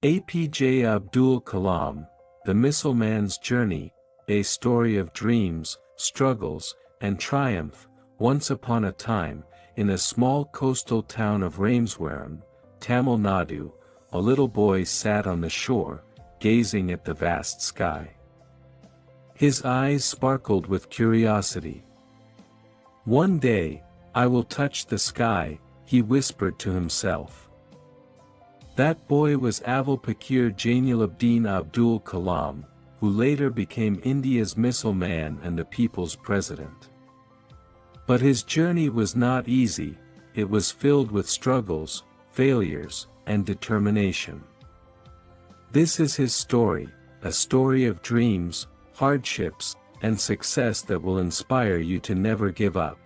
Apj Abdul Kalam, The Missile Man's Journey, a story of dreams, struggles, and triumph. Once upon a time, in a small coastal town of Rameswaram, Tamil Nadu, a little boy sat on the shore, gazing at the vast sky. His eyes sparkled with curiosity. "One day, I will touch the sky," he whispered to himself. That boy was Apj Abdul Kalam, who later became India's missile man and the people's president. But his journey was not easy. It was filled with struggles, failures, and determination. This is his story, a story of dreams, hardships, and success that will inspire you to never give up.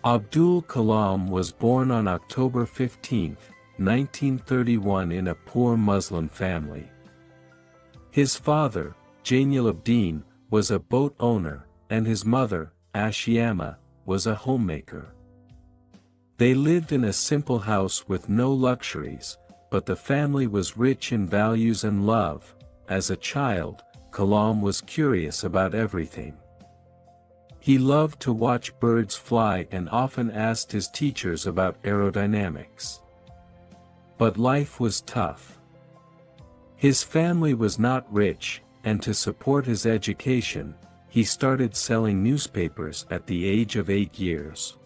Abdul Kalam was born on October 15, 1931 in a poor Muslim family. His father, Jainuddin, was a boat owner, and his mother, Ashiama, was a homemaker. They lived in a simple house with no luxuries, but the family was rich in values and love. As a child, Kalam was curious about everything. He loved to watch birds fly and often asked his teachers about aerodynamics. But life was tough. His family was not rich, and to support his education, he started selling newspapers at the age of 8 years.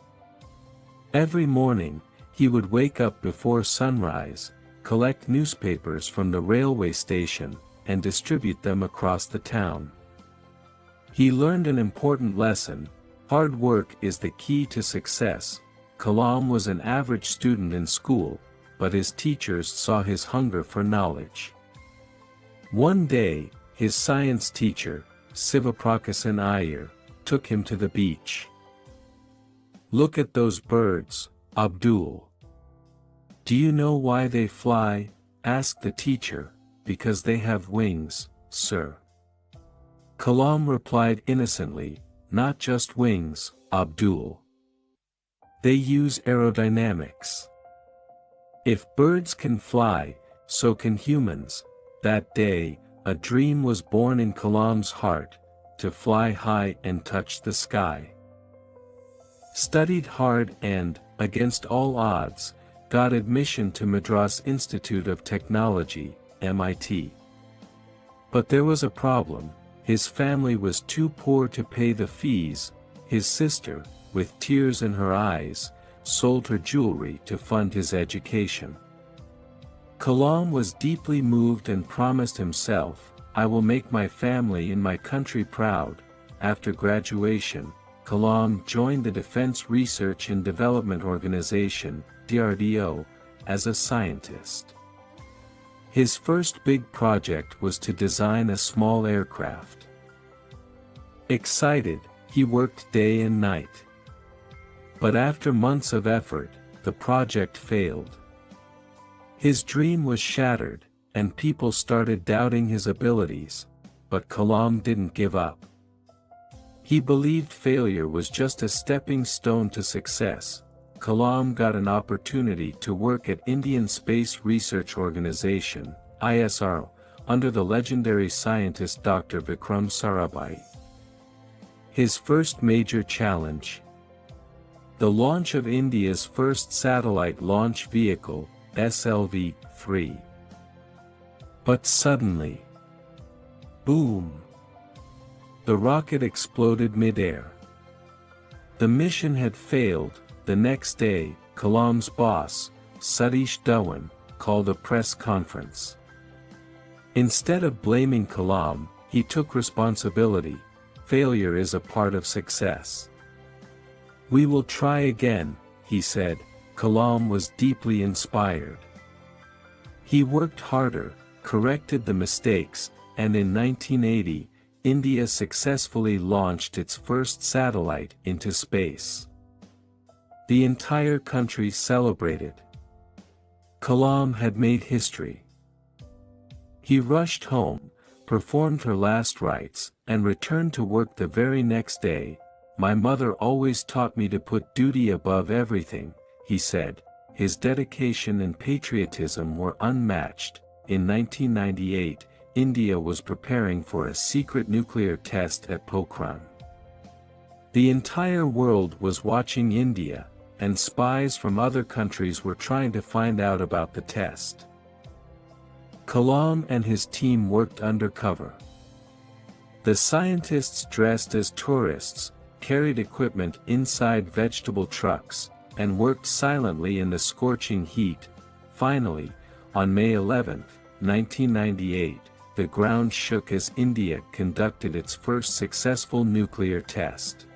Every morning, he would wake up before sunrise, collect newspapers from the railway station, and distribute them across the town. He learned an important lesson: hard work is the key to success. Kalam was an average student in school, but his teachers saw his hunger for knowledge. One day, his science teacher, Sivaprakasan Iyer, took him to the beach. "Look at those birds, Abdul. Do you know why they fly?" asked the teacher. "Because they have wings, sir." Kalam replied innocently, "Not just wings, Abdul. They use aerodynamics. If birds can fly, so can humans." That day, a dream was born in Kalam's heart: to fly high and touch the sky. Studied hard and, against all odds, got admission to Madras Institute of Technology, MIT. But there was a problem: his family was too poor to pay the fees. His sister, with tears in her eyes, sold her jewelry to fund his education. Kalam was deeply moved and promised himself, "I will make my family and my country proud." After graduation, Kalam joined the Defense Research and Development Organization, DRDO, as a scientist. His first big project was to design a small aircraft. Excited, he worked day and night. But after months of effort, the project failed. His dream was shattered, and people started doubting his abilities, but Kalam didn't give up. He believed failure was just a stepping stone to success. Kalam got an opportunity to work at Indian Space Research Organisation, ISRO, under the legendary scientist Dr. Vikram Sarabhai. His first major challenge: the launch of India's first satellite launch vehicle, SLV-3. But suddenly, boom! The rocket exploded mid-air. The mission had failed. The next day, Kalam's boss, Satish Dhawan, called a press conference. Instead of blaming Kalam, he took responsibility. "Failure is a part of success. We will try again," he said. Kalam was deeply inspired. He worked harder, corrected the mistakes, and in 1980, India successfully launched its first satellite into space. The entire country celebrated. Kalam had made history. He rushed home, performed her last rites, and returned to work the very next day. "My mother always taught me to put duty above everything," he said. his dedication and patriotism were unmatched. In 1998, India was preparing for a secret nuclear test at Pokhran. The entire world was watching India, and spies from other countries were trying to find out about the test. Kalam and his team worked undercover. The scientists dressed as tourists, carried equipment inside vegetable trucks, and worked silently in the scorching heat. Finally, on May 11, 1998, the ground shook as India conducted its first successful nuclear test.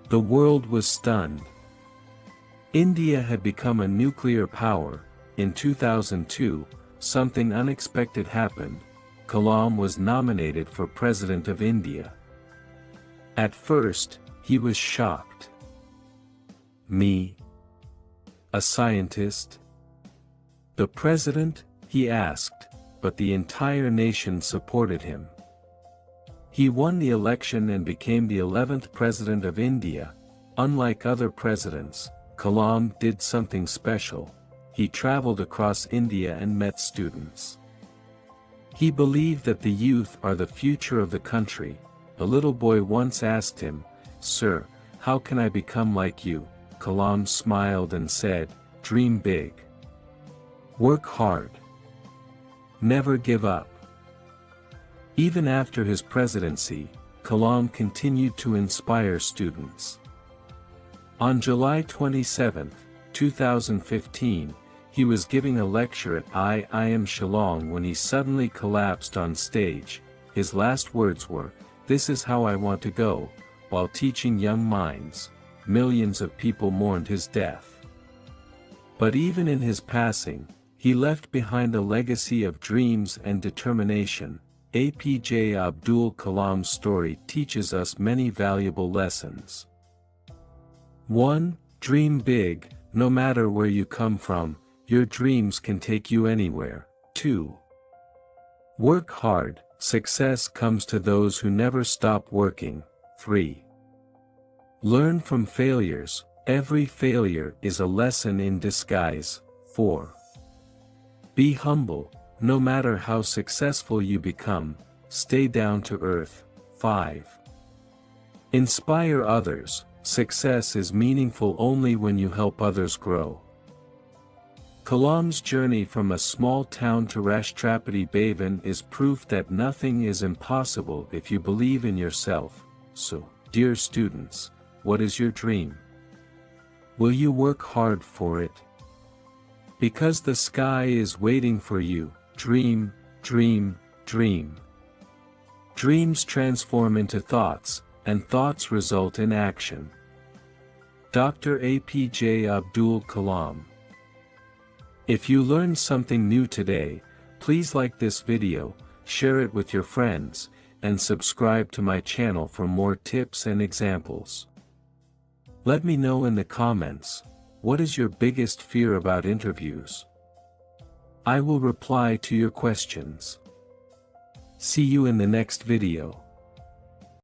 The world was stunned. India had become a nuclear power. In 2002, something unexpected happened. Kalam was nominated for President of India. At first, he was shocked. Me? A scientist? The president? He asked, but the entire nation supported him. He won the election and became the 11th President of India. Unlike other presidents, Kalam did something special. He traveled across India and met students. He believed that the youth are the future of the country. A little boy once asked him, "Sir, how can I become like you?" Kalam smiled and said, "Dream big. Work hard. Never give up." Even after his presidency, Kalam continued to inspire students. On July 27, 2015, he was giving a lecture at IIM Shillong when he suddenly collapsed on stage. His last words were, "This is how I want to go." While teaching young minds, millions of people mourned his death. But even in his passing, he left behind a legacy of dreams and determination. Apj Abdul Kalam's story teaches us many valuable lessons. 1. Dream big. No matter where you come from, your dreams can take you anywhere. 2. Work hard. Success comes to those who never stop working. 3. Learn from failures. Every failure is a lesson in disguise. 4. Be humble. No matter how successful you become, stay down to earth. 5. Inspire others. Success is meaningful only when you help others grow. Kalam's journey from a small town to Rashtrapati Bhavan is proof that nothing is impossible if you believe in yourself. So, dear students, what is your dream? Will you work hard for it? Because the sky is waiting for you. Dream, dream, dream. Dreams transform into thoughts, and thoughts result in action. Dr. Apj Abdul Kalam. If you learned something new today, please like this video, share it with your friends, and subscribe to my channel for more tips and examples. Let me know in the comments, what is your biggest fear about interviews? I will reply to your questions. See you in the next video.